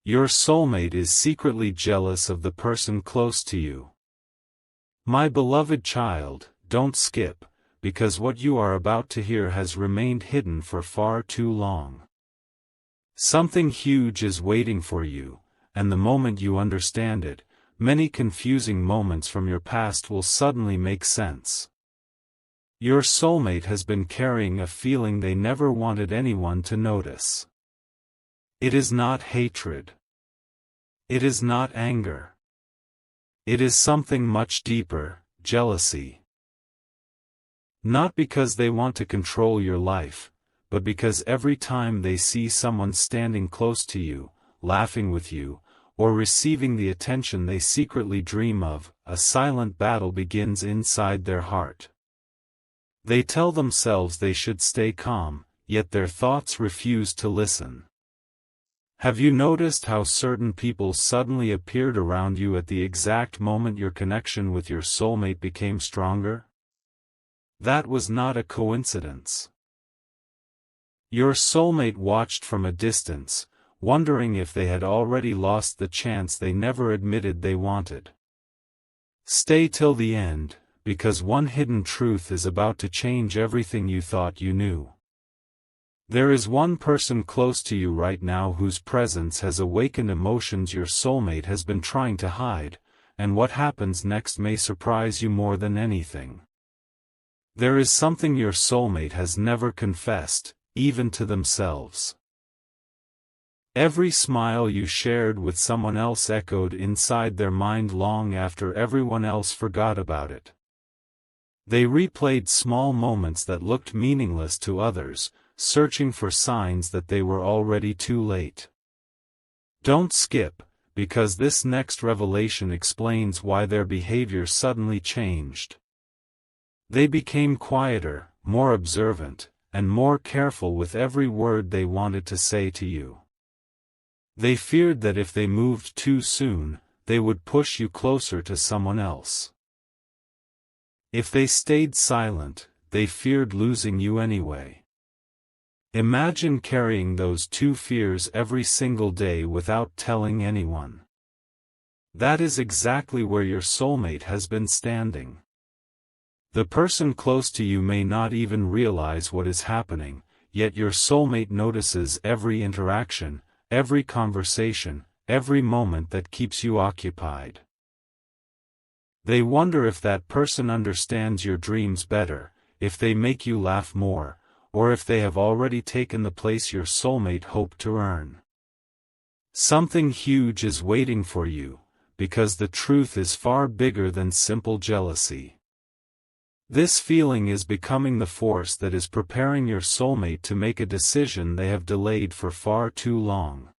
Your soulmate is secretly jealous of the person close to you. My beloved child, don't skip, because what you are about to hear has remained hidden for far too long. Something huge is waiting for you, and the moment you understand it, many confusing moments from your past will suddenly make sense. Your soulmate has been carrying a feeling they never wanted anyone to notice. It is not hatred. It is not anger. It is something much deeper, jealousy. Not because they want to control your life, but because every time they see someone standing close to you, laughing with you, or receiving the attention they secretly dream of, a silent battle begins inside their heart. They tell themselves they should stay calm, yet their thoughts refuse to listen. Have you noticed how certain people suddenly appeared around you at the exact moment your connection with your soulmate became stronger? That was not a coincidence. Your soulmate watched from a distance, wondering if they had already lost the chance they never admitted they wanted. Stay till the end, because one hidden truth is about to change everything you thought you knew. There is one person close to you right now whose presence has awakened emotions your soulmate has been trying to hide, and what happens next may surprise you more than anything. There is something your soulmate has never confessed, even to themselves. Every smile you shared with someone else echoed inside their mind long after everyone else forgot about it. They replayed small moments that looked meaningless to others, searching for signs that they were already too late. Don't skip, because this next revelation explains why their behavior suddenly changed. They became quieter, more observant, and more careful with every word they wanted to say to you. They feared that if they moved too soon, they would push you closer to someone else. If they stayed silent, they feared losing you anyway. Imagine carrying those two fears every single day without telling anyone. That is exactly where your soulmate has been standing. The person close to you may not even realize what is happening, yet your soulmate notices every interaction, every conversation, every moment that keeps you occupied. They wonder if that person understands your dreams better, if they make you laugh more, or if they have already taken the place your soulmate hoped to earn. Something huge is waiting for you, because the truth is far bigger than simple jealousy. This feeling is becoming the force that is preparing your soulmate to make a decision they have delayed for far too long.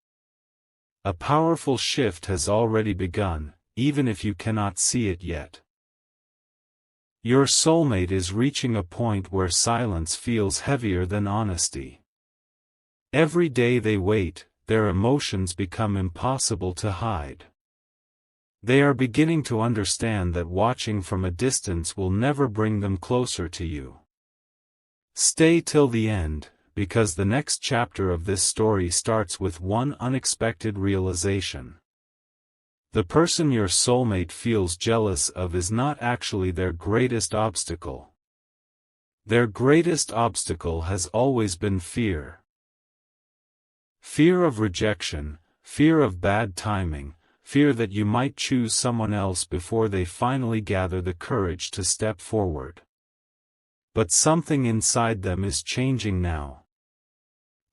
A powerful shift has already begun, even if you cannot see it yet. Your soulmate is reaching a point where silence feels heavier than honesty. Every day they wait, their emotions become impossible to hide. They are beginning to understand that watching from a distance will never bring them closer to you. Stay till the end, because the next chapter of this story starts with one unexpected realization. The person your soulmate feels jealous of is not actually their greatest obstacle. Their greatest obstacle has always been fear. Fear of rejection, fear of bad timing, fear that you might choose someone else before they finally gather the courage to step forward. But something inside them is changing now.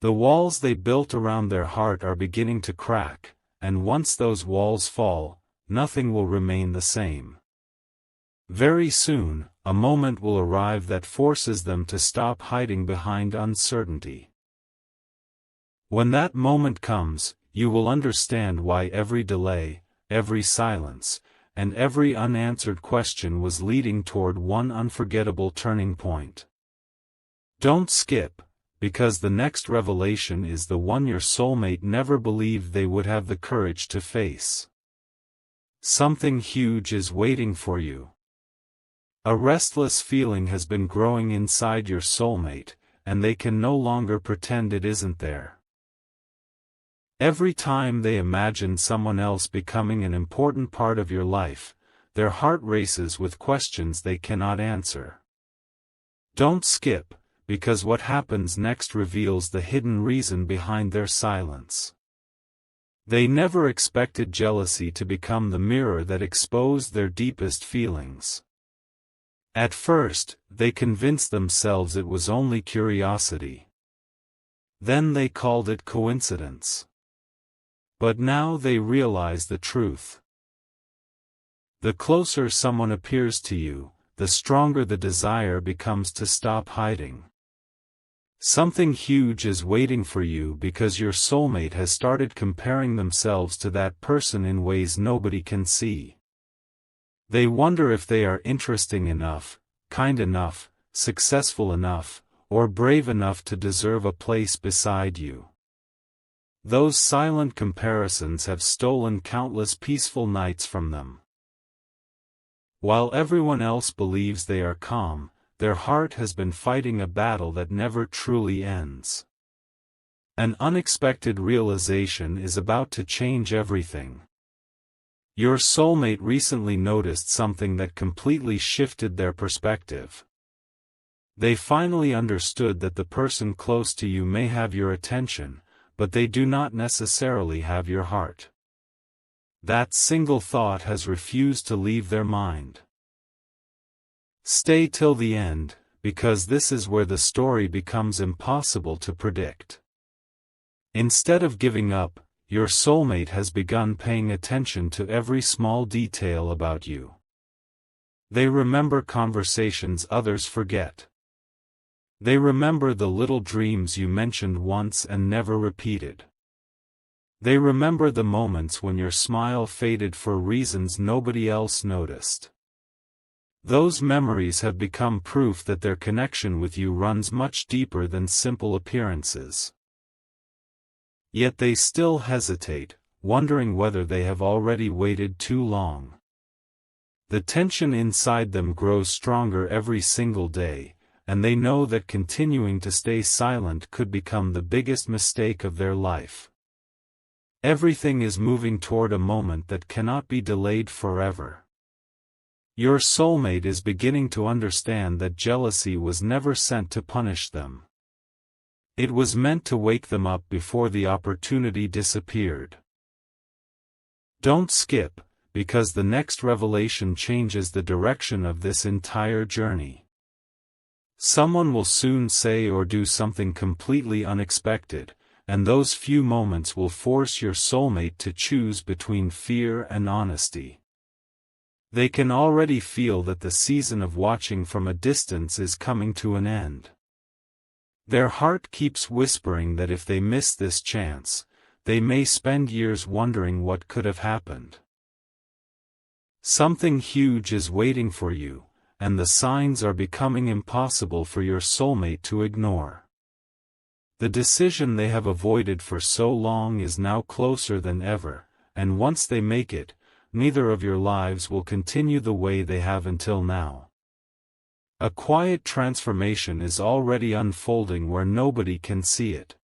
The walls they built around their heart are beginning to crack, and once those walls fall, nothing will remain the same. Very soon, a moment will arrive that forces them to stop hiding behind uncertainty. When that moment comes, you will understand why every delay, every silence, and every unanswered question was leading toward one unforgettable turning point. Don't skip, because the next revelation is the one your soulmate never believed they would have the courage to face. Something huge is waiting for you. A restless feeling has been growing inside your soulmate, and they can no longer pretend it isn't there. Every time they imagine someone else becoming an important part of your life, their heart races with questions they cannot answer. Don't skip, because what happens next reveals the hidden reason behind their silence. They never expected jealousy to become the mirror that exposed their deepest feelings. At first, they convinced themselves it was only curiosity. Then they called it coincidence. But now they realize the truth. The closer someone appears to you, the stronger the desire becomes to stop hiding. Something huge is waiting for you because your soulmate has started comparing themselves to that person in ways nobody can see. They wonder if they are interesting enough, kind enough, successful enough, or brave enough to deserve a place beside you. Those silent comparisons have stolen countless peaceful nights from them. While everyone else believes they are calm, their heart has been fighting a battle that never truly ends. An unexpected realization is about to change everything. Your soulmate recently noticed something that completely shifted their perspective. They finally understood that the person close to you may have your attention, but they do not necessarily have your heart. That single thought has refused to leave their mind. Stay till the end, because this is where the story becomes impossible to predict. Instead of giving up, your soulmate has begun paying attention to every small detail about you. They remember conversations others forget. They remember the little dreams you mentioned once and never repeated. They remember the moments when your smile faded for reasons nobody else noticed. Those memories have become proof that their connection with you runs much deeper than simple appearances. Yet they still hesitate, wondering whether they have already waited too long. The tension inside them grows stronger every single day, and they know that continuing to stay silent could become the biggest mistake of their life. Everything is moving toward a moment that cannot be delayed forever. Your soulmate is beginning to understand that jealousy was never sent to punish them. It was meant to wake them up before the opportunity disappeared. Don't skip, because the next revelation changes the direction of this entire journey. Someone will soon say or do something completely unexpected, and those few moments will force your soulmate to choose between fear and honesty. They can already feel that the season of watching from a distance is coming to an end. Their heart keeps whispering that if they miss this chance, they may spend years wondering what could have happened. Something huge is waiting for you, and the signs are becoming impossible for your soulmate to ignore. The decision they have avoided for so long is now closer than ever, and once they make it, neither of your lives will continue the way they have until now. A quiet transformation is already unfolding where nobody can see it.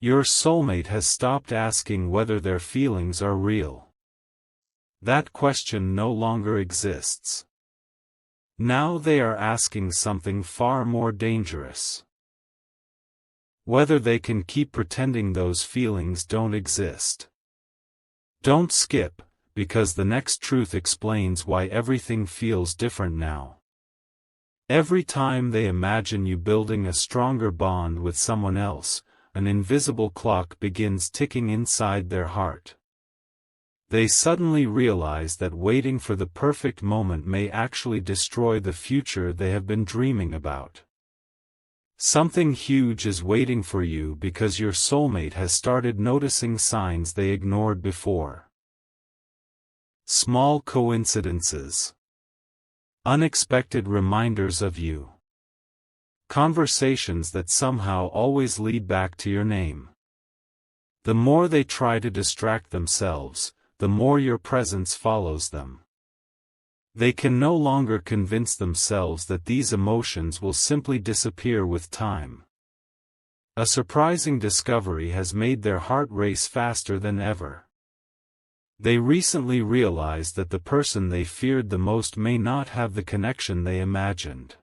Your soulmate has stopped asking whether their feelings are real. That question no longer exists. Now they are asking something far more dangerous. Whether they can keep pretending those feelings don't exist. Don't skip, because the next truth explains why everything feels different now. Every time they imagine you building a stronger bond with someone else, an invisible clock begins ticking inside their heart. They suddenly realize that waiting for the perfect moment may actually destroy the future they have been dreaming about. Something huge is waiting for you because your soulmate has started noticing signs they ignored before. Small coincidences. Unexpected reminders of you. Conversations that somehow always lead back to your name. The more they try to distract themselves, the more your presence follows them. They can no longer convince themselves that these emotions will simply disappear with time. A surprising discovery has made their heart race faster than ever. They recently realized that the person they feared the most may not have the connection they imagined.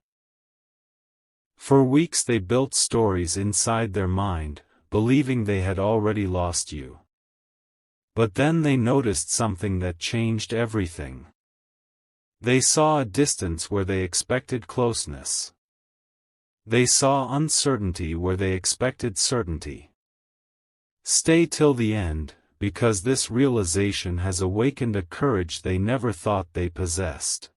For weeks they built stories inside their mind, believing they had already lost you. But then they noticed something that changed everything. They saw a distance where they expected closeness. They saw uncertainty where they expected certainty. Stay till the end, because this realization has awakened a courage they never thought they possessed.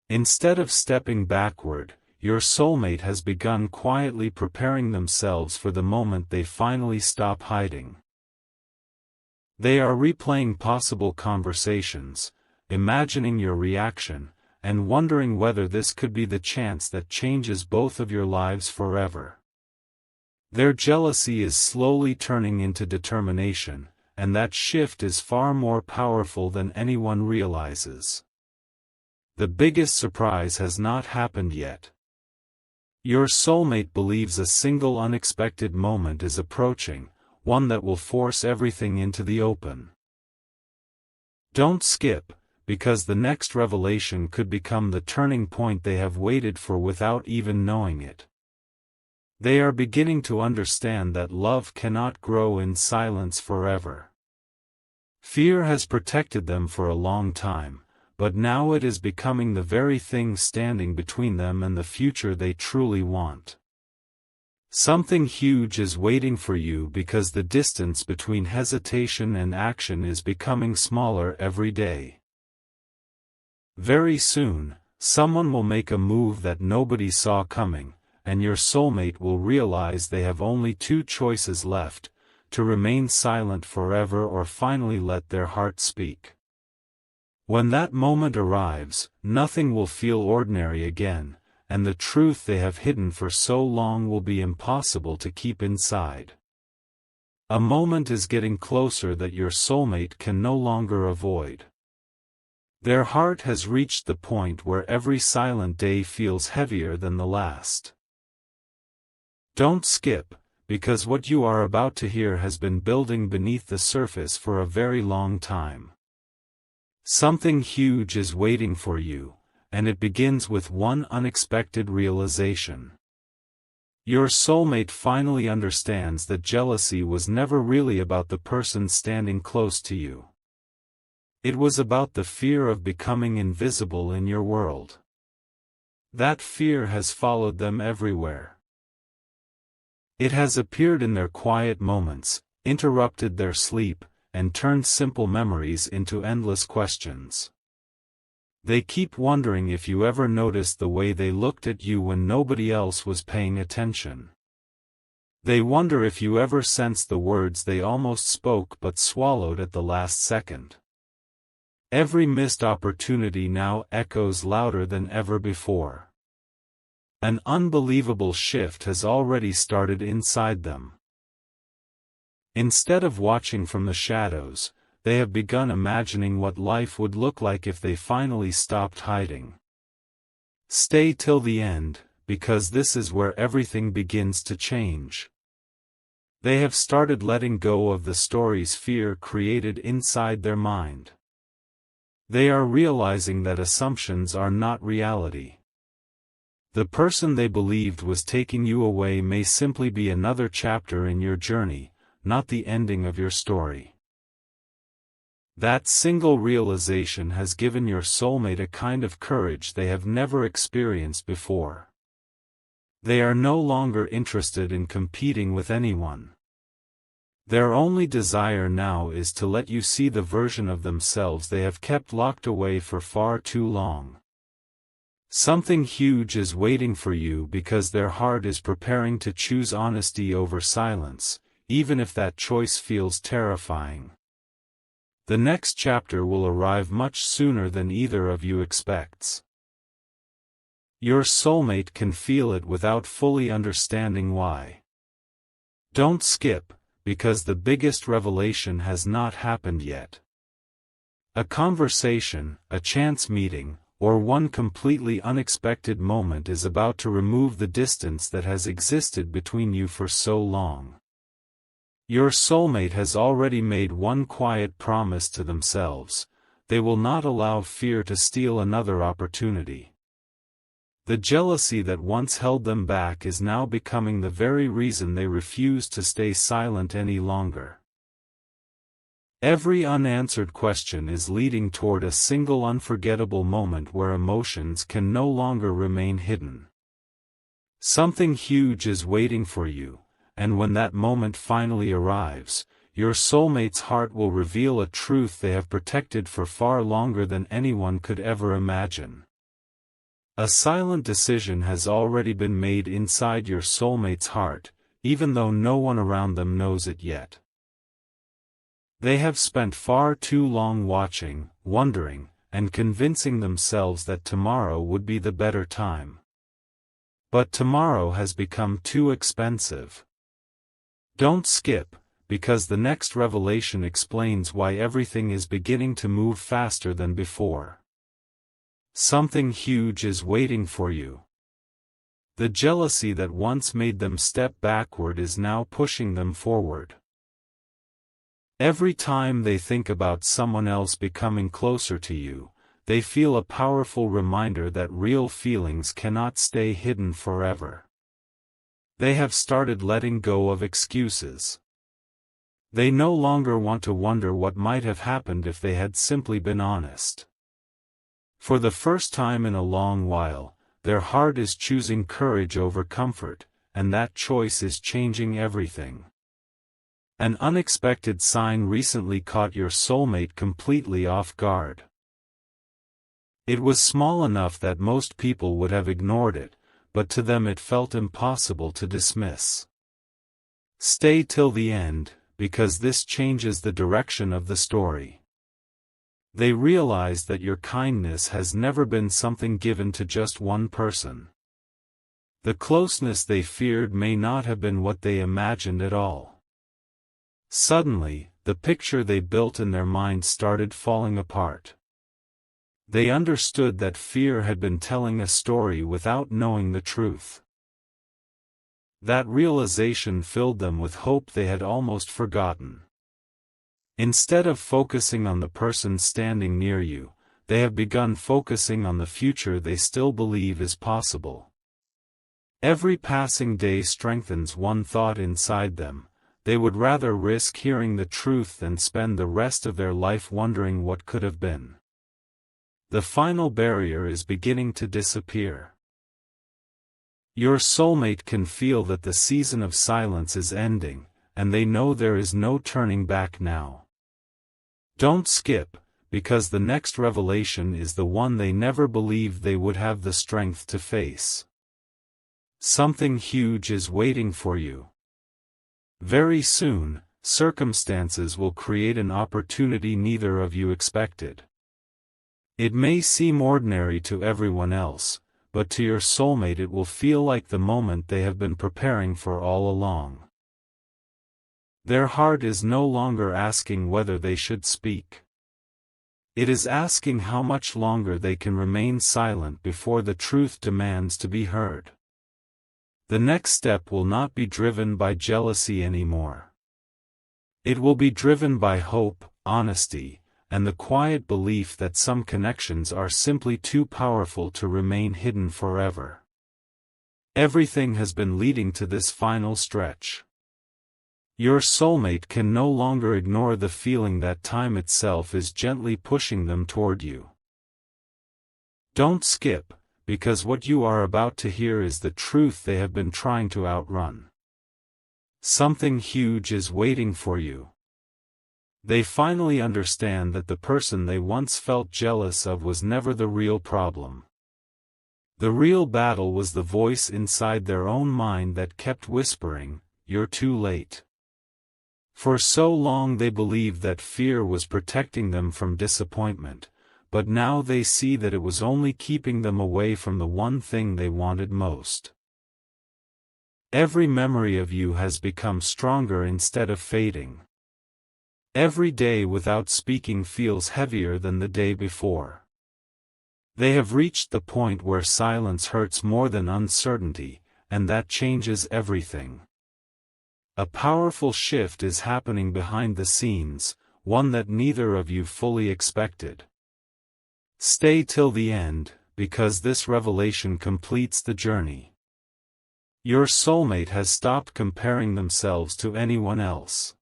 Instead of stepping backward, your soulmate has begun quietly preparing themselves for the moment they finally stop hiding. They are replaying possible conversations, imagining your reaction, and wondering whether this could be the chance that changes both of your lives forever. Their jealousy is slowly turning into determination, and that shift is far more powerful than anyone realizes. The biggest surprise has not happened yet. Your soulmate believes a single unexpected moment is approaching, one that will force everything into the open. Don't skip, because the next revelation could become the turning point they have waited for without even knowing it. They are beginning to understand that love cannot grow in silence forever. Fear has protected them for a long time, but now it is becoming the very thing standing between them and the future they truly want. Something huge is waiting for you because the distance between hesitation and action is becoming smaller every day. Very soon, someone will make a move that nobody saw coming, and your soulmate will realize they have only two choices left: to remain silent forever or finally let their heart speak. When that moment arrives, nothing will feel ordinary again, and the truth they have hidden for so long will be impossible to keep inside. A moment is getting closer that your soulmate can no longer avoid. Their heart has reached the point where every silent day feels heavier than the last. Don't skip, because what you are about to hear has been building beneath the surface for a very long time. Something huge is waiting for you, and it begins with one unexpected realization. Your soulmate finally understands that jealousy was never really about the person standing close to you. It was about the fear of becoming invisible in your world. That fear has followed them everywhere. It has appeared in their quiet moments, interrupted their sleep, and turned simple memories into endless questions. They keep wondering if you ever noticed the way they looked at you when nobody else was paying attention. They wonder if you ever sensed the words they almost spoke but swallowed at the last second. Every missed opportunity now echoes louder than ever before. An unbelievable shift has already started inside them. Instead of watching from the shadows, they have begun imagining what life would look like if they finally stopped hiding. Stay till the end, because this is where everything begins to change. They have started letting go of the stories fear created inside their mind. They are realizing that assumptions are not reality. The person they believed was taking you away may simply be another chapter in your journey, not the ending of your story. That single realization has given your soulmate a kind of courage they have never experienced before. They are no longer interested in competing with anyone. Their only desire now is to let you see the version of themselves they have kept locked away for far too long. Something huge is waiting for you because their heart is preparing to choose honesty over silence, even if that choice feels terrifying. The next chapter will arrive much sooner than either of you expects. Your soulmate can feel it without fully understanding why. Don't skip, because the biggest revelation has not happened yet. A conversation, a chance meeting, or one completely unexpected moment is about to remove the distance that has existed between you for so long. Your soulmate has already made one quiet promise to themselves: they will not allow fear to steal another opportunity. The jealousy that once held them back is now becoming the very reason they refuse to stay silent any longer. Every unanswered question is leading toward a single unforgettable moment where emotions can no longer remain hidden. Something huge is waiting for you, and when that moment finally arrives, your soulmate's heart will reveal a truth they have protected for far longer than anyone could ever imagine. A silent decision has already been made inside your soulmate's heart, even though no one around them knows it yet. They have spent far too long watching, wondering, and convincing themselves that tomorrow would be the better time. But tomorrow has become too expensive. Don't skip, because the next revelation explains why everything is beginning to move faster than before. Something huge is waiting for you. The jealousy that once made them step backward is now pushing them forward. Every time they think about someone else becoming closer to you, they feel a powerful reminder that real feelings cannot stay hidden forever. They have started letting go of excuses. They no longer want to wonder what might have happened if they had simply been honest. For the first time in a long while, their heart is choosing courage over comfort, and that choice is changing everything. An unexpected sign recently caught your soulmate completely off guard. It was small enough that most people would have ignored it, but to them it felt impossible to dismiss. Stay till the end, because this changes the direction of the story. They realize that your kindness has never been something given to just one person. The closeness they feared may not have been what they imagined at all. Suddenly, the picture they built in their minds started falling apart. They understood that fear had been telling a story without knowing the truth. That realization filled them with hope they had almost forgotten. Instead of focusing on the person standing near you, they have begun focusing on the future they still believe is possible. Every passing day strengthens one thought inside them: they would rather risk hearing the truth than spend the rest of their life wondering what could have been. The final barrier is beginning to disappear. Your soulmate can feel that the season of silence is ending, and they know there is no turning back now. Don't skip, because the next revelation is the one they never believed they would have the strength to face. Something huge is waiting for you. Very soon, circumstances will create an opportunity neither of you expected. It may seem ordinary to everyone else, but to your soulmate it will feel like the moment they have been preparing for all along. Their heart is no longer asking whether they should speak. It is asking how much longer they can remain silent before the truth demands to be heard. The next step will not be driven by jealousy anymore. It will be driven by hope, honesty, and the quiet belief that some connections are simply too powerful to remain hidden forever. Everything has been leading to this final stretch. Your soulmate can no longer ignore the feeling that time itself is gently pushing them toward you. Don't skip, because what you are about to hear is the truth they have been trying to outrun. Something huge is waiting for you. They finally understand that the person they once felt jealous of was never the real problem. The real battle was the voice inside their own mind that kept whispering, "You're too late." For so long they believed that fear was protecting them from disappointment, but now they see that it was only keeping them away from the one thing they wanted most. Every memory of you has become stronger instead of fading. Every day without speaking feels heavier than the day before. They have reached the point where silence hurts more than uncertainty, and that changes everything. A powerful shift is happening behind the scenes, one that neither of you fully expected. Stay till the end, because this revelation completes the journey. Your soulmate has stopped comparing themselves to anyone else.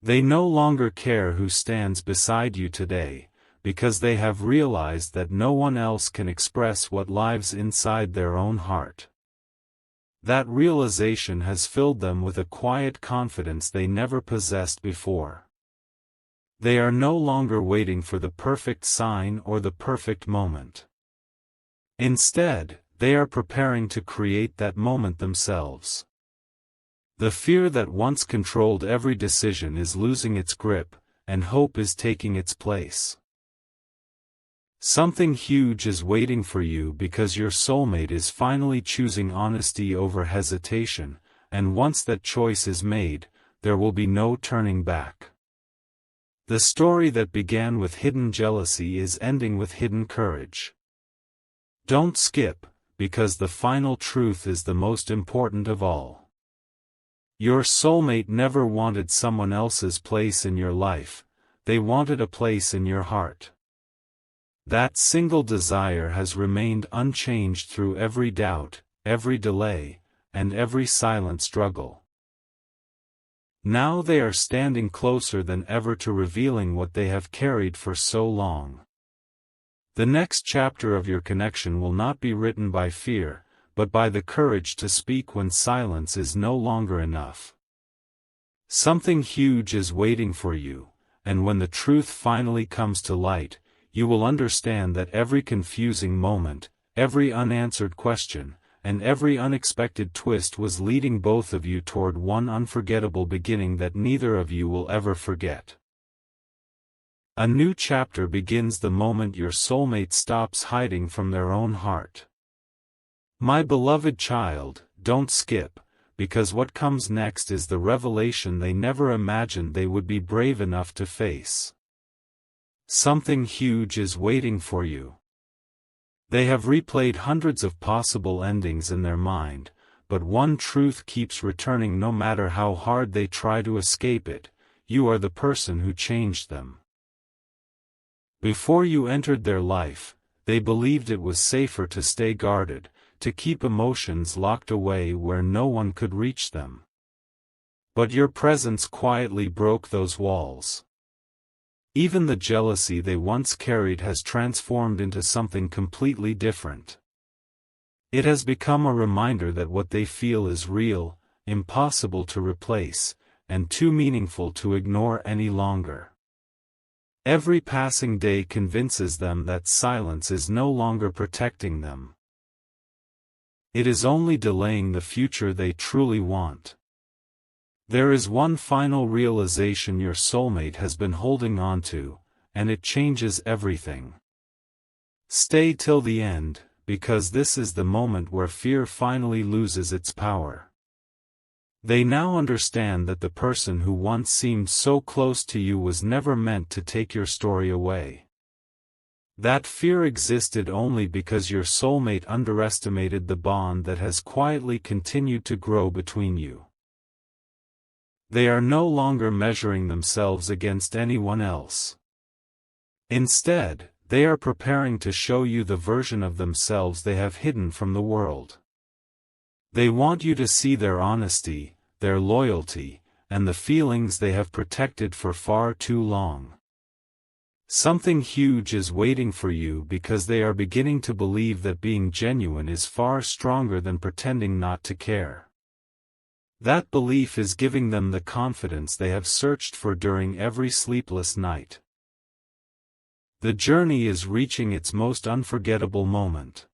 They no longer care who stands beside you today, because they have realized that no one else can express what lives inside their own heart. That realization has filled them with a quiet confidence they never possessed before. They are no longer waiting for the perfect sign or the perfect moment. Instead, they are preparing to create that moment themselves. The fear that once controlled every decision is losing its grip, and hope is taking its place. Something huge is waiting for you because your soulmate is finally choosing honesty over hesitation, and once that choice is made, there will be no turning back. The story that began with hidden jealousy is ending with hidden courage. Don't skip, because the final truth is the most important of all. Your soulmate never wanted someone else's place in your life, they wanted a place in your heart. That single desire has remained unchanged through every doubt, every delay, and every silent struggle. Now they are standing closer than ever to revealing what they have carried for so long. The next chapter of your connection will not be written by fear, but by the courage to speak when silence is no longer enough. Something huge is waiting for you, and when the truth finally comes to light, you will understand that every confusing moment, every unanswered question, and every unexpected twist was leading both of you toward one unforgettable beginning that neither of you will ever forget. A new chapter begins the moment your soulmate stops hiding from their own heart. My beloved child, don't skip, because what comes next is the revelation they never imagined they would be brave enough to face. Something huge is waiting for you. They have replayed hundreds of possible endings in their mind, but one truth keeps returning no matter how hard they try to escape it: you are the person who changed them. Before you entered their life, they believed it was safer to stay guarded, to keep emotions locked away where no one could reach them. But your presence quietly broke those walls. Even the jealousy they once carried has transformed into something completely different. It has become a reminder that what they feel is real, impossible to replace, and too meaningful to ignore any longer. Every passing day convinces them that silence is no longer protecting them. It is only delaying the future they truly want. There is one final realization your soulmate has been holding on to, and it changes everything. Stay till the end, because this is the moment where fear finally loses its power. They now understand that the person who once seemed so close to you was never meant to take your story away. That fear existed only because your soulmate underestimated the bond that has quietly continued to grow between you. They are no longer measuring themselves against anyone else. Instead, they are preparing to show you the version of themselves they have hidden from the world. They want you to see their honesty, their loyalty, and the feelings they have protected for far too long. Something huge is waiting for you because they are beginning to believe that being genuine is far stronger than pretending not to care. That belief is giving them the confidence they have searched for during every sleepless night. The journey is reaching its most unforgettable moment.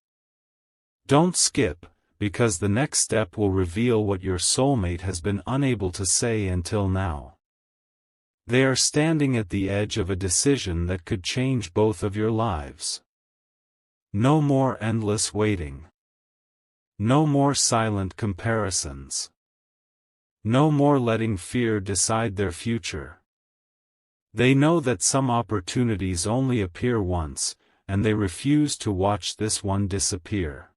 Don't skip, because the next step will reveal what your soulmate has been unable to say until now. They are standing at the edge of a decision that could change both of your lives. No more endless waiting. No more silent comparisons. No more letting fear decide their future. They know that some opportunities only appear once, and they refuse to watch this one disappear.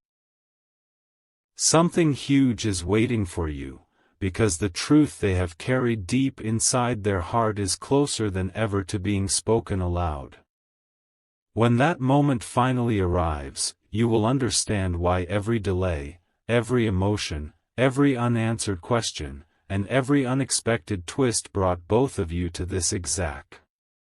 Something huge is waiting for you, because the truth they have carried deep inside their heart is closer than ever to being spoken aloud. When that moment finally arrives, you will understand why every delay, every emotion, every unanswered question, and every unexpected twist brought both of you to this exact